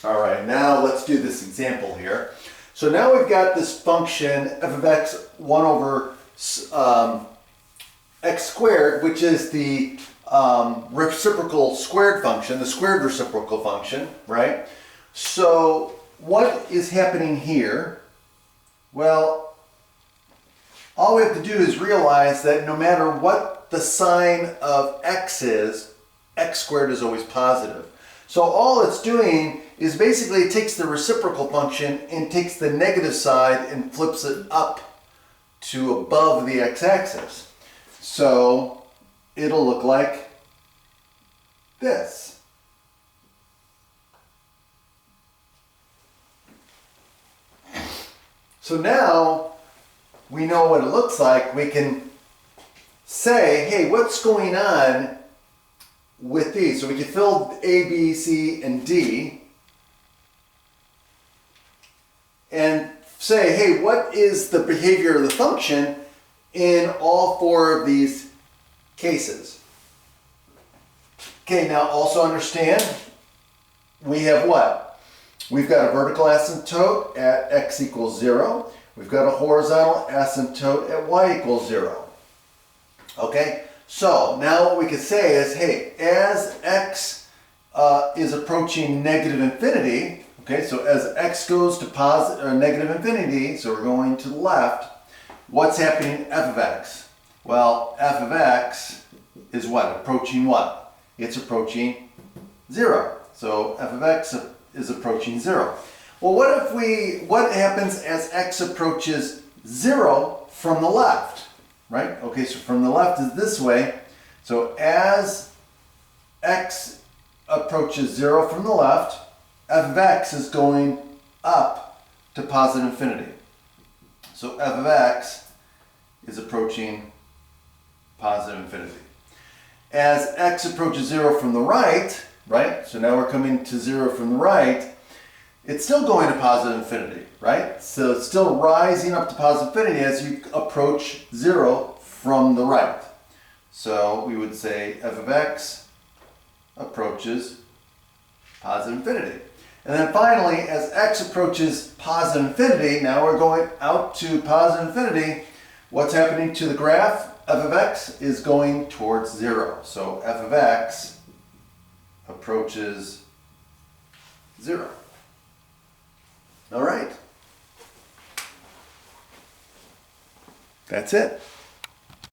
All right, now let's do this example here. So now we've got this function f of x 1 over x squared, which is the reciprocal squared function, the squared reciprocal function, right? So what is happening here? Well, all we have to do is realize that no matter what the sign of x is, x squared is always positive. So all it's doing is basically it takes the reciprocal function and takes the negative side and flips it up to above the x-axis. So it'll look like this. So now we know what it looks like. We can say, hey, what's going on with these? So we can fill A, B, C, and D and say, hey, what is the behavior of the function in all 4 of these cases? Okay, now also understand, we have what? We've got a vertical asymptote at x equals 0. We've got a horizontal asymptote at y equals 0. Okay, so now what we could say is, hey, as x is approaching negative infinity, okay, so as x goes to positive or negative infinity, so we're going to the left, what's happening to f of x? Well, f of x is what? Approaching what? It's approaching 0. So f of x is approaching 0. Well, what happens as x approaches 0 from the left, right? Okay, so from the left is this way. So as x approaches 0 from the left, f of x is going up to positive infinity. So f of x is approaching positive infinity. As x approaches 0 from the right, so now we're coming to 0 from the right, it's still going to positive infinity, right? So it's still rising up to positive infinity as you approach 0 from the right. So we would say f of x approaches positive infinity. And then finally, as x approaches positive infinity, now we're going out to positive infinity, what's happening to the graph? F of x is going towards 0. So f of x approaches 0. All right. That's it.